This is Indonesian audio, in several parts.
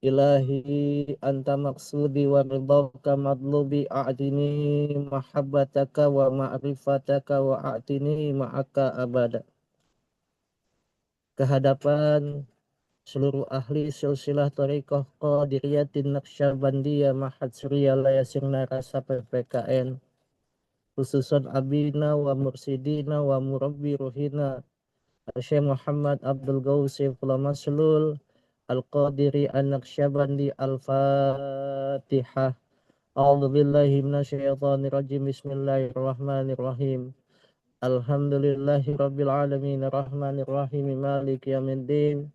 Ilahi anta maksudi wa ridhaka madlubi a'tini mahabbataka wa ma'rifataka wa a'tini ma'aka abada. Kehadapan seluruh ahli silsilah thariqah Qadiriyatin Naqsyabandiyah Mahad Suryalaya Sirna Rasa PPKN, khususan abina wa mursidina wa murabbi ruhina Syekh Muhammad Abdul Gausi Maslul Al-Qadiri An-Naqsyabandi. Al-Fatihah. A'udzu billahi minasyaitonir rajim. Bismillahirrahmanirrahim. Alhamdulillahi rabbil alamin arrahmanir rahim maliki yaumiddin.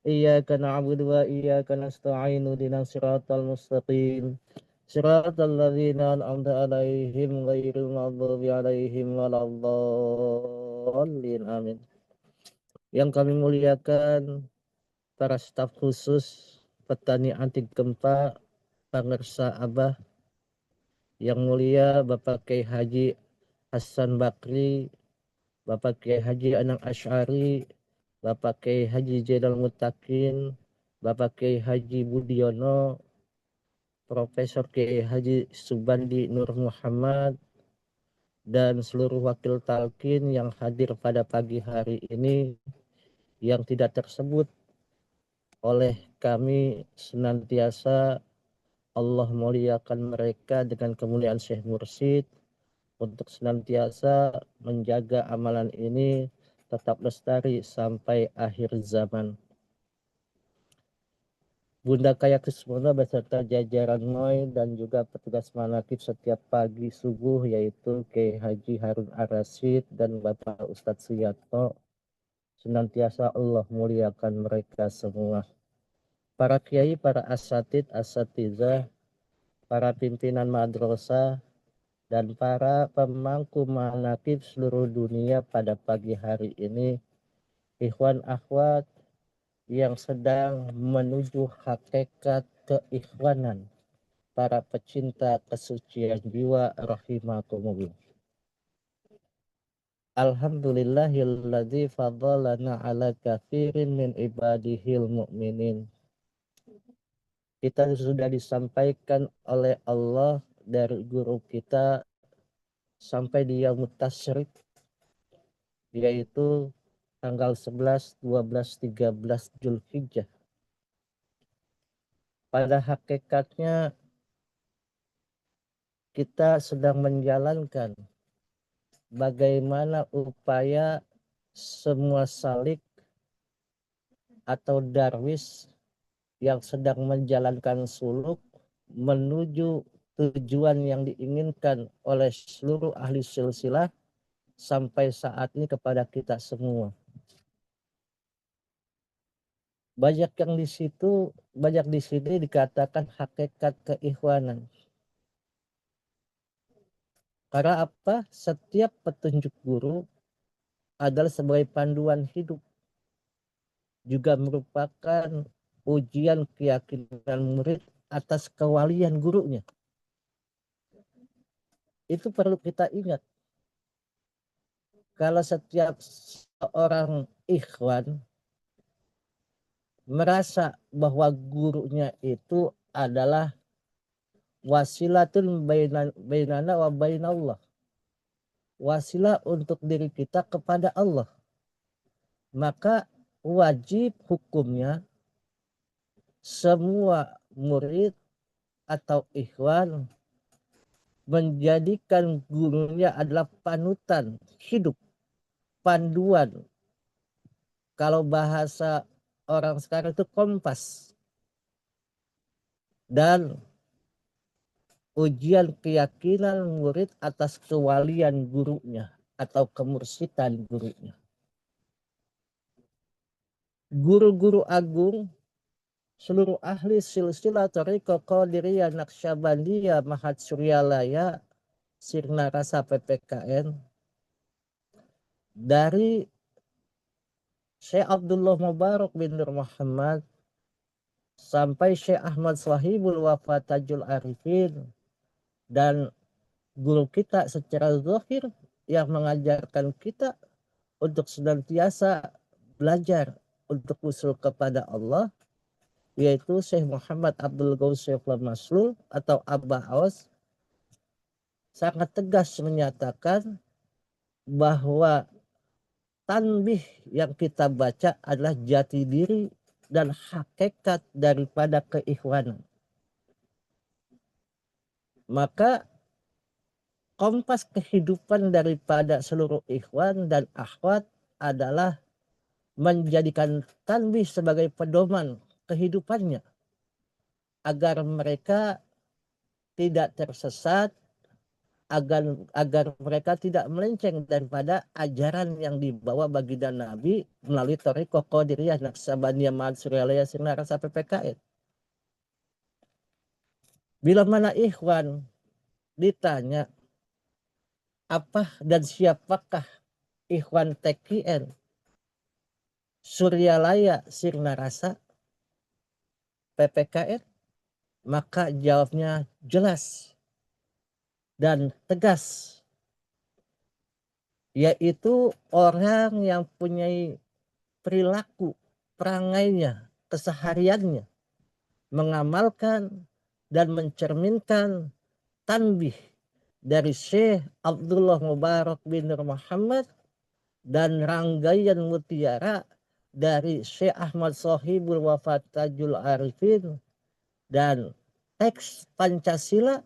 Iyyaka na'budu wa iyyaka nasta'in ihdinas siratal mustaqim. Siratal ladzina an'amta 'alaihim ghairil maghdubi 'alaihim waladdallin. Amin. Yang kami muliakan para staf khusus petani anti gempa Pangersa Abah, yang mulia Bapak Kiai Haji Hasan Bakri, Bapak Kiai Haji Anang Asy'ari, Bapak Kiai Haji Zainal Mutakin, Bapak Kiai Haji Budiono, Profesor Kiai Haji Subandi Nur Muhammad, dan seluruh wakil talqin yang hadir pada pagi hari ini, yang tidak tersebut oleh kami senantiasa Allah muliakan mereka dengan kemuliaan Syekh Mursyid, untuk senantiasa menjaga amalan ini tetap lestari sampai akhir zaman. Bunda Kaya Kesumona beserta jajaran MOI dan juga petugas manakib setiap pagi subuh, yaitu Kiai Haji Harun Ar-Rasyid dan Bapak Ustadz Suyatno, senantiasa Allah muliakan mereka semua. Para kiai, para asatid, asatizah, para pimpinan madrasah, dan para pemangku manaqib seluruh dunia pada pagi hari ini, ikhwan akhwat yang sedang menuju hakikat keikhwanan, para pecinta kesucian jiwa rahimakumullah. Alhamdulillahilladzi fadhalana ala katsirin min ibadihil mu'minin. Kita sudah disampaikan oleh Allah dari guru kita sampai di yaumut tasyrik, yaitu tanggal 11, 12, 13 Zulhijjah. Pada hakikatnya kita sedang menjalankan bagaimana upaya semua salik atau darwis yang sedang menjalankan suluk menuju tujuan yang diinginkan oleh seluruh ahli silsilah sampai saat ini kepada kita semua. Banyak yang di situ, banyak di sini dikatakan hakikat keikhwanan. Karena apa? Setiap petunjuk guru adalah sebagai panduan hidup, juga merupakan ujian keyakinan murid atas kewalian gurunya. Itu perlu kita ingat. Kalau setiap seorang ikhwan merasa bahwa gurunya itu adalah wasilatun bainana wa bainallah, wasilah untuk diri kita kepada Allah, maka wajib hukumnya semua murid atau ikhwan menjadikan gurunya adalah panutan hidup, panduan. Kalau bahasa orang sekarang itu kompas. Dan ujian keyakinan murid atas kewalian gurunya atau kemursidan gurunya. Guru-guru agung, seluruh ahli silsilah thariqah Qadiriyah Naqsyabandiyah Mahad Suryalaya Sirna Rasa PPKN, dari Syekh Abdullah Mubarak bin Nur Muhammad sampai Syekh Ahmad Swahibul Wafa Tajul Arifin, dan guru kita secara zahir yang mengajarkan kita untuk senantiasa belajar untuk usul kepada Allah, yaitu Syekh Muhammad Abdul Ghaus Maslul atau Abah Awas, sangat tegas menyatakan bahwa tanbih yang kita baca adalah jati diri dan hakikat daripada keikhwanan. Maka kompas kehidupan daripada seluruh ikhwan dan akhwat adalah menjadikan tanbih sebagai pedoman kehidupannya agar mereka tidak tersesat, agar mereka tidak melenceng daripada ajaran yang dibawa baginda Nabi melalui Thariqah Qadiriyah Naqsabandiyah Mansuriyah Sirna Rasa PPKN. Bila mana ikhwan ditanya apa dan siapakah ikhwan TKN Suryalaya Sirna Rasa PPKN, maka jawabnya jelas dan tegas, yaitu orang yang punya perilaku, perangainya, kesehariannya mengamalkan dan mencerminkan tanbih dari Syekh Abdullah Mubarak bin Nur Muhammad dan rangkaian mutiara dari Syekh Ahmad Sohibul Wafat Tajul Arifin dan teks Pancasila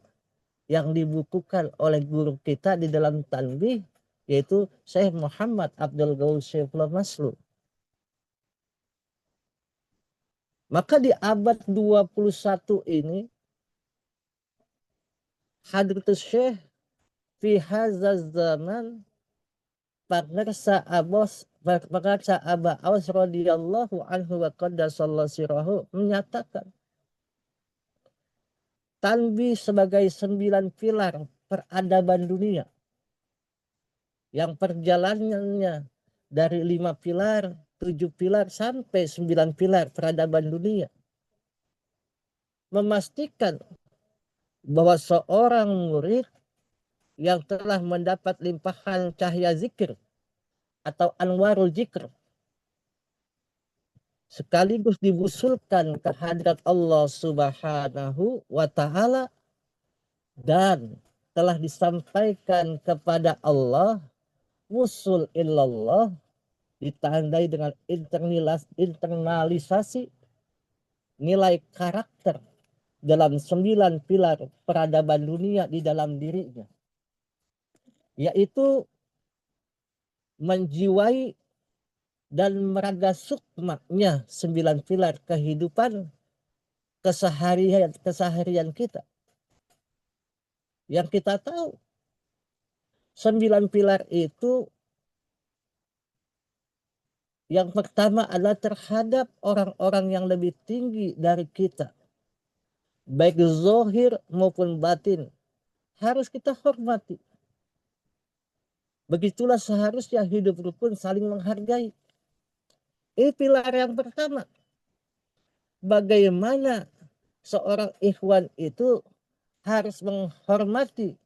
yang dibukukan oleh guru kita di dalam tanbih, yaitu Syekh Muhammad Abdul Ghaus Maslul. Maka di abad 21 ini Hadratus Syekh fi hadzal zaman pengersa Abah Awas radhiyallahu anhu wa qaddasallahu sirahu menyatakan tanbih sebagai 9 pilar peradaban dunia yang perjalanannya dari 5 pilar, 7 pilar sampai 9 pilar peradaban dunia, memastikan bahwa seorang murid yang telah mendapat limpahan cahaya zikir atau anwarul zikr sekaligus dibusulkan ke hadrat Allah Subhanahu wa Ta'ala dan telah disampaikan kepada Allah, wusul illallah, ditandai dengan internalisasi nilai karakter dalam 9 pilar peradaban dunia di dalam dirinya, yaitu menjiwai dan meraga sukmaknya 9 pilar kehidupan keseharian kita. Yang kita tahu 9 pilar itu yang pertama adalah terhadap orang-orang yang lebih tinggi dari kita, baik zahir maupun batin, harus kita hormati. Begitulah seharusnya hidup rukun saling menghargai. Ini pilar yang pertama. Bagaimana seorang ikhwan itu harus menghormati,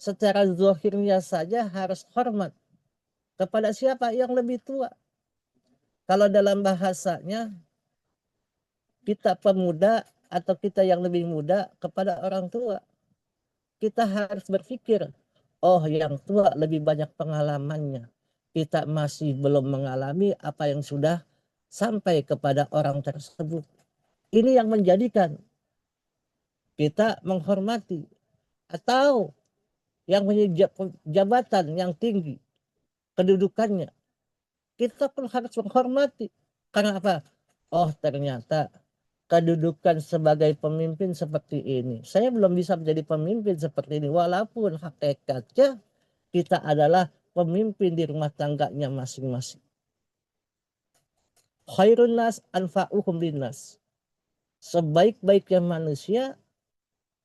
secara zahirnya saja harus hormat kepada siapa yang lebih tua. Kalau dalam bahasanya kita pemuda atau kita yang lebih muda kepada orang tua, kita harus berpikir, oh yang tua lebih banyak pengalamannya. Kita masih belum mengalami apa yang sudah sampai kepada orang tersebut. Ini yang menjadikan kita menghormati. Atau yang punya jabatan yang tinggi, kedudukannya, kita pun harus menghormati. Karena apa? Oh ternyata kedudukan sebagai pemimpin seperti ini, saya belum bisa menjadi pemimpin seperti ini, walaupun hakikatnya kita adalah pemimpin di rumah tangganya masing-masing. Khairun nas anfa'uhum linnas, sebaik-baiknya manusia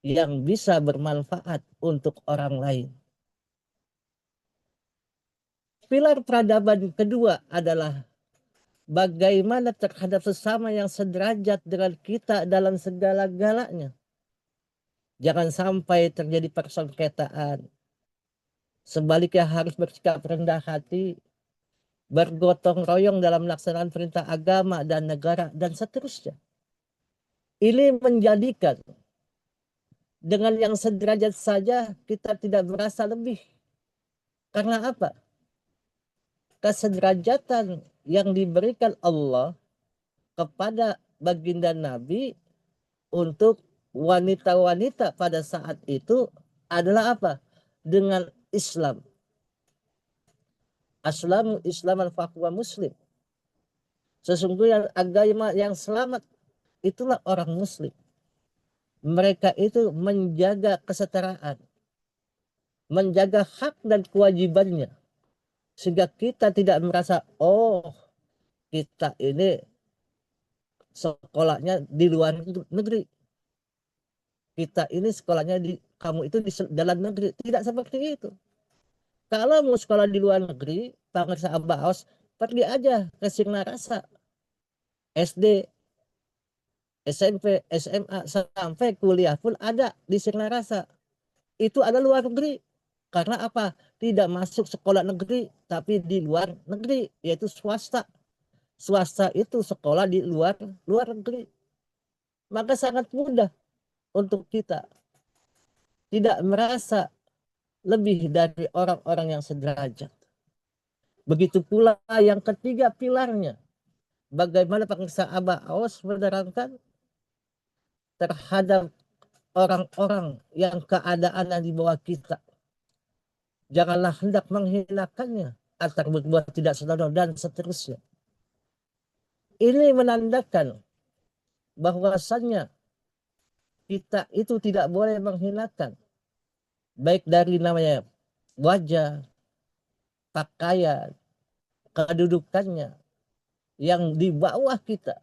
yang bisa bermanfaat untuk orang lain. Pilar peradaban kedua adalah bagaimana terhadap sesama yang sederajat dengan kita dalam segala-galanya. Jangan sampai terjadi persengketaan. Sebaliknya harus bersikap rendah hati, bergotong royong dalam melaksanakan perintah agama dan negara, dan seterusnya. Ini menjadikan dengan yang sederajat saja kita tidak merasa lebih. Karena apa? Kesederajatan yang diberikan Allah kepada baginda Nabi untuk wanita-wanita pada saat itu adalah apa? Dengan Islam. Aslamu islaman fahuwa muslim. Sesungguhnya agama yang selamat itulah orang muslim. Mereka itu menjaga kesetaraan, menjaga hak dan kewajibannya. Sehingga kita tidak merasa, oh kita ini sekolahnya di luar negeri. Kita ini sekolahnya kamu itu di dalam negeri. Tidak seperti itu. Kalau mau sekolah di luar negeri, Pangersa Abaos, pergi aja ke Singarasa. SD, SMP, SMA, sampai kuliah pun ada di Singarasa. Itu ada luar negeri. Karena apa? Tidak masuk sekolah negeri, tapi di luar negeri, yaitu swasta. Swasta itu sekolah di luar negeri. Maka sangat mudah untuk kita tidak merasa lebih dari orang-orang yang sederajat. Begitu pula yang ketiga pilarnya. Bagaimana Pangersa Abaos menerangkan terhadap orang-orang yang keadaannya di bawah kita. Janganlah hendak menghinakannya atau berbuat tidak senonoh dan seterusnya. Ini menandakan bahwasannya kita itu tidak boleh menghinakan baik dari namanya wajah, pakaian, kedudukannya yang di bawah kita.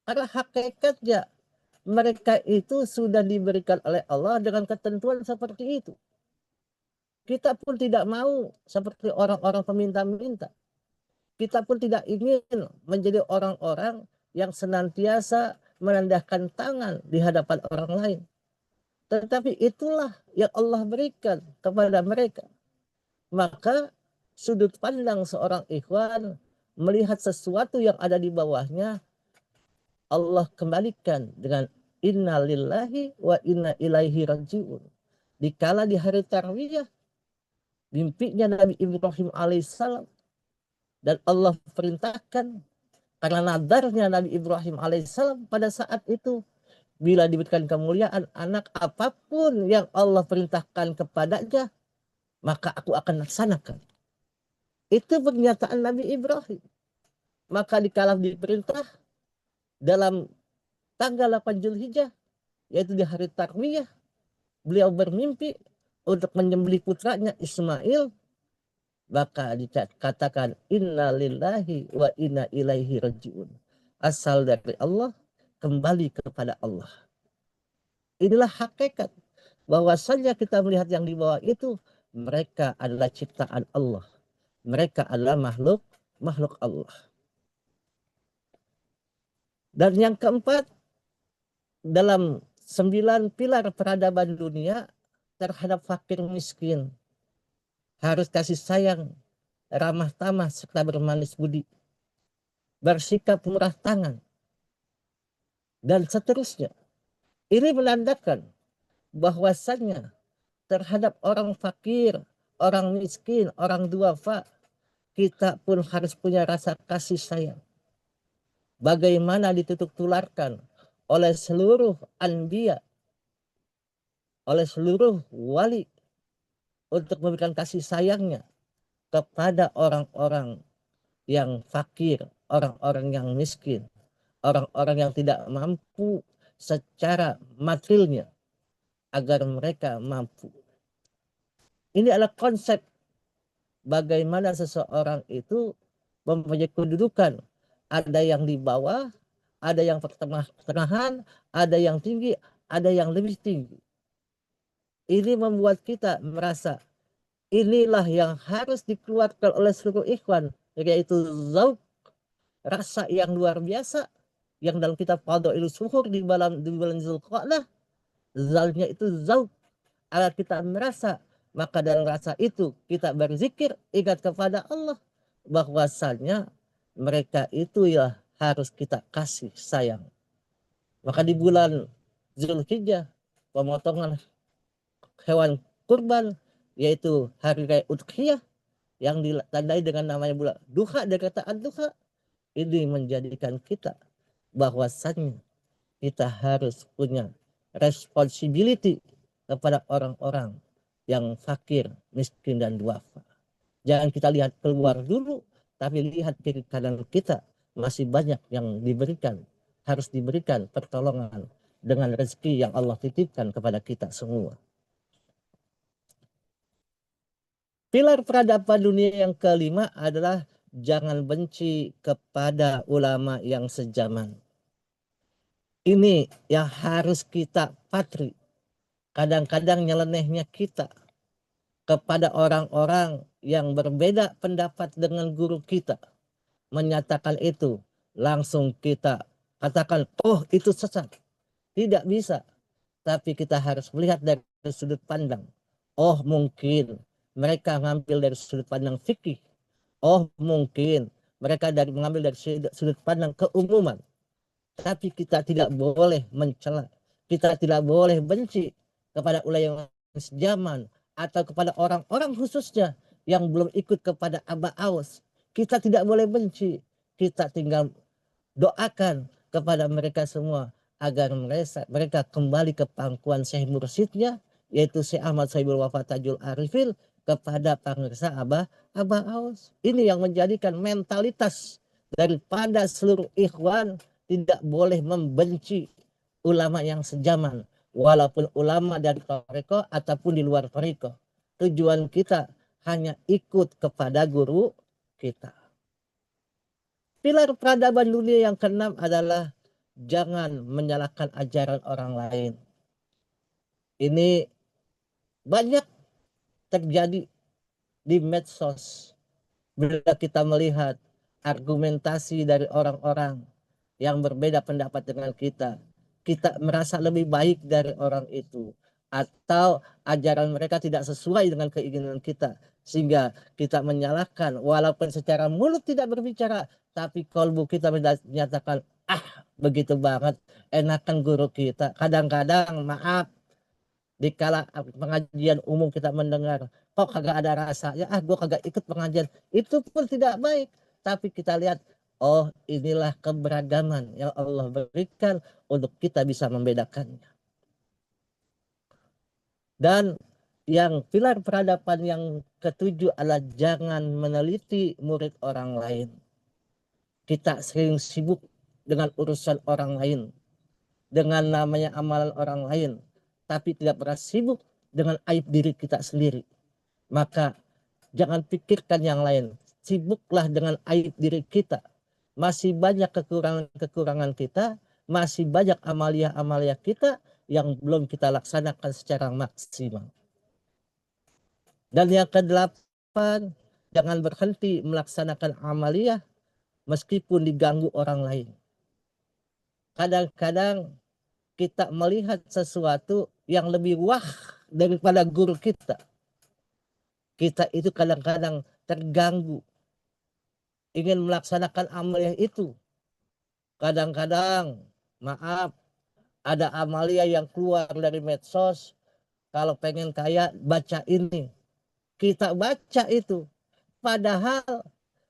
Karena hakikatnya mereka itu sudah diberikan oleh Allah dengan ketentuan seperti itu. Kita pun tidak mau seperti orang-orang peminta-minta. Kita pun tidak ingin menjadi orang-orang yang senantiasa menandahkan tangan di hadapan orang lain. Tetapi itulah yang Allah berikan kepada mereka. Maka sudut pandang seorang ikhwan melihat sesuatu yang ada di bawahnya, Allah kembalikan dengan inna lillahi wa inna ilaihi rajiun. Dikala di hari tarwiyah, mimpinya Nabi Ibrahim alaihissalam, dan Allah perintahkan karena nadarnya Nabi Ibrahim alaihissalam pada saat itu, bila diberikan kemuliaan anak apapun yang Allah perintahkan kepadanya, maka aku akan laksanakan. Itu pernyataan Nabi Ibrahim. Maka dikala diperintah dalam tanggal 8 Zulhijjah, yaitu di hari Tarwiyah, beliau bermimpi untuk menyembelih putranya Ismail, maka dikatakan inna lillahi wa inna ilaihi rajiun. Asal dari Allah, kembali kepada Allah. Inilah hakikat bahwasanya kita melihat yang di bawah itu, mereka adalah ciptaan Allah. Mereka adalah makhluk Allah. Dan yang keempat, dalam 9 pilar peradaban dunia terhadap fakir miskin, harus kasih sayang, ramah tamah, serta bermanis budi, bersikap murah tangan, dan seterusnya. Ini menandakan bahwasannya terhadap orang fakir, orang miskin, orang duafa, kita pun harus punya rasa kasih sayang. Bagaimana ditutup tularkan oleh seluruh anbiya, oleh seluruh wali, untuk memberikan kasih sayangnya kepada orang-orang yang fakir, orang-orang yang miskin, orang-orang yang tidak mampu secara materialnya, agar mereka mampu. Ini adalah konsep bagaimana seseorang itu mempunyai kedudukan. Ada yang di bawah, ada yang pertengahan, ada yang tinggi, ada yang lebih tinggi. Ini membuat kita merasa inilah yang harus dikeluarkan oleh seluruh ikhwan, yaitu zauk, rasa yang luar biasa, yang dalam kitab Fadhailus Suhur di bulan Zulqa'dah, zalnya itu zauk, agar kita merasa, maka dalam rasa itu kita berzikir, ingat kepada Allah, bahwasanya mereka itu ya harus kita kasih sayang. Maka di bulan Zulhijjah pemotongan hewan kurban, yaitu hari raya Udhiyah yang ditandai dengan namanya bulan duha dari kata duha, ini menjadikan kita bahwasannya kita harus punya responsibility kepada orang-orang yang fakir, miskin, dan duafa. Jangan kita lihat keluar dulu, tapi lihat kiri kanan kita. Masih banyak yang diberikan, harus diberikan pertolongan dengan rezeki yang Allah titipkan kepada kita semua. Pilar peradaban dunia yang kelima adalah jangan benci kepada ulama yang sejaman. Ini yang harus kita patri. Kadang-kadang nyelenehnya kita kepada orang-orang yang berbeda pendapat dengan guru kita. Menyatakan itu, langsung kita katakan, oh itu sesat. Tidak bisa. Tapi kita harus melihat dari sudut pandang. Oh mungkin mereka ngambil dari sudut pandang fikih. Oh mungkin mereka mengambil dari sudut pandang keumuman. Tapi kita tidak boleh mencela. Kita tidak boleh benci kepada ulama yang sejaman atau kepada orang-orang khususnya yang belum ikut kepada Aba Aws. Kita tidak boleh benci. Kita tinggal doakan kepada mereka semua agar mereka kembali ke pangkuan Syekh Mursyidnya, yaitu Syekh Ahmad Sohibul Wafa Tajul Arifin, kepada pangersa Aba Aws. Ini yang menjadikan mentalitas daripada seluruh ikhwan, tidak boleh membenci ulama yang sejaman, walaupun ulama dari toriko ataupun di luar toriko. Tujuan kita hanya ikut kepada guru kita. Pilar peradaban dunia yang keenam adalah jangan menyalahkan ajaran orang lain. Ini banyak terjadi di medsos. Bila kita melihat argumentasi dari orang-orang yang berbeda pendapat dengan kita, kita merasa lebih baik dari orang itu, atau ajaran mereka tidak sesuai dengan keinginan kita, sehingga kita menyalahkan walaupun secara mulut tidak berbicara, tapi kalbu kita menyatakan, ah begitu banget, enakan guru kita. Kadang-kadang maaf, di kala pengajian umum kita mendengar, kok kagak ada rasanya, gue kagak ikut pengajian, itu pun tidak baik. Tapi kita lihat, oh inilah keberagaman yang Allah berikan untuk kita bisa membedakannya. Dan yang pilar peradaban yang ketujuh adalah jangan meneliti murid orang lain. Kita sering sibuk dengan urusan orang lain, dengan namanya amalan orang lain, tapi tidak pernah sibuk dengan aib diri kita sendiri. Maka jangan pikirkan yang lain, sibuklah dengan aib diri kita. Masih banyak kekurangan-kekurangan kita, masih banyak amalia-amalia kita yang belum kita laksanakan secara maksimal. Dan yang kedelapan, jangan berhenti melaksanakan amalia meskipun diganggu orang lain. Kadang-kadang kita melihat sesuatu yang lebih wah daripada guru kita. Kita itu kadang-kadang terganggu ingin melaksanakan amalia itu. Kadang-kadang, maaf, ada amalia yang keluar dari medsos. Kalau pengen kaya, baca ini. Kita baca itu. Padahal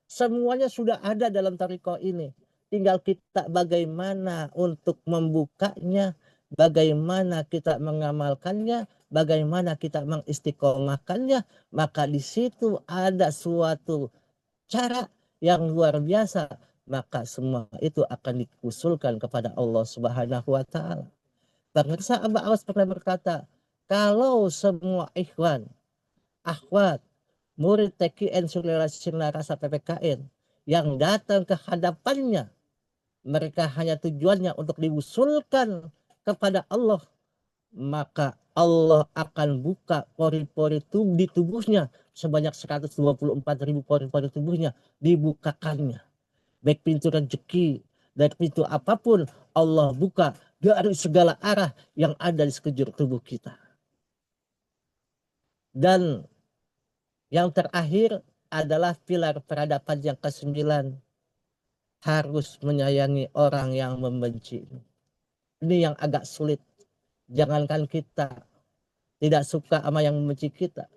semuanya sudah ada dalam tariqah ini. Tinggal kita bagaimana untuk membukanya, bagaimana kita mengamalkannya, bagaimana kita mengistiqomahkannya. Maka di situ ada suatu cara yang luar biasa. Maka semua itu akan diusulkan kepada Allah Subhanahu wa Ta'ala. Pemirsa, Aba Awas pernah berkata, kalau semua ikhwan, akhwat, murid TKN Rasa PPKN yang datang ke hadapannya, mereka hanya tujuannya untuk diusulkan kepada Allah, maka Allah akan buka pori-pori di tubuhnya sebanyak 124.000 pori-pori tubuhnya dibukakannya. Baik pintu rezeki, dari pintu apapun Allah buka dari segala arah yang ada di sekujur tubuh kita. Dan yang terakhir adalah pilar peradaban yang ke-9, harus menyayangi orang yang membenci. Ini yang agak sulit. Jangankan kita tidak suka sama yang membenci kita,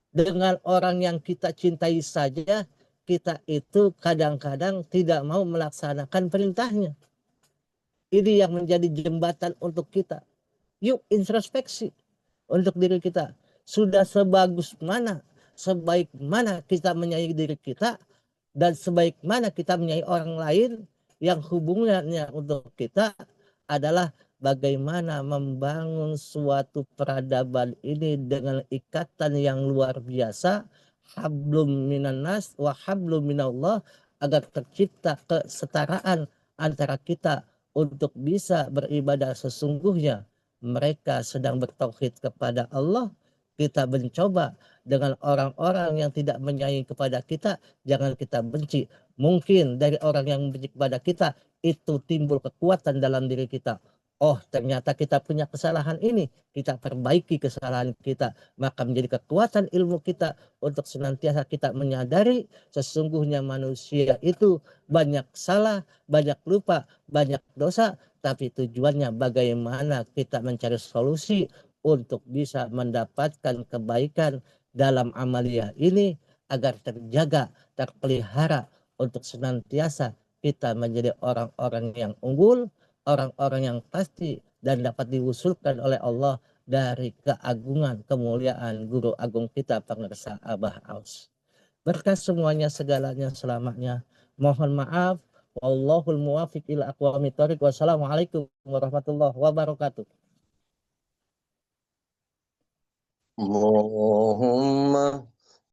dengan orang yang kita cintai saja kita itu kadang-kadang tidak mau melaksanakan perintahnya. Ini yang menjadi jembatan untuk kita. Yuk introspeksi untuk diri kita. Sudah sebagus mana, sebaik mana kita menyayangi diri kita, dan sebaik mana kita menyayangi orang lain, yang hubungannya untuk kita adalah bagaimana membangun suatu peradaban ini dengan ikatan yang luar biasa, hablum minannas wa hablum minallah, agar tercipta kesetaraan antara kita untuk bisa beribadah sesungguhnya. Mereka sedang bertauhid kepada Allah, kita mencoba dengan orang-orang yang tidak menyayangi kepada kita, jangan kita benci. Mungkin dari orang yang benci kepada kita itu timbul kekuatan dalam diri kita. Oh, ternyata kita punya kesalahan ini, kita perbaiki kesalahan kita, maka menjadi kekuatan ilmu kita untuk senantiasa kita menyadari sesungguhnya manusia itu banyak salah, banyak lupa, banyak dosa, tapi tujuannya bagaimana kita mencari solusi untuk bisa mendapatkan kebaikan dalam amalia ini agar terjaga, terpelihara untuk senantiasa kita menjadi orang-orang yang unggul, orang-orang yang pasti dan dapat diusulkan oleh Allah dari keagungan kemuliaan guru agung kita Pangersa Abah Aus. Berkah semuanya segalanya selamanya. Mohon maaf. Wallahul muwafiq ila aqwamit thoriq. Wassalamualaikum warahmatullahi wabarakatuh. Allahumma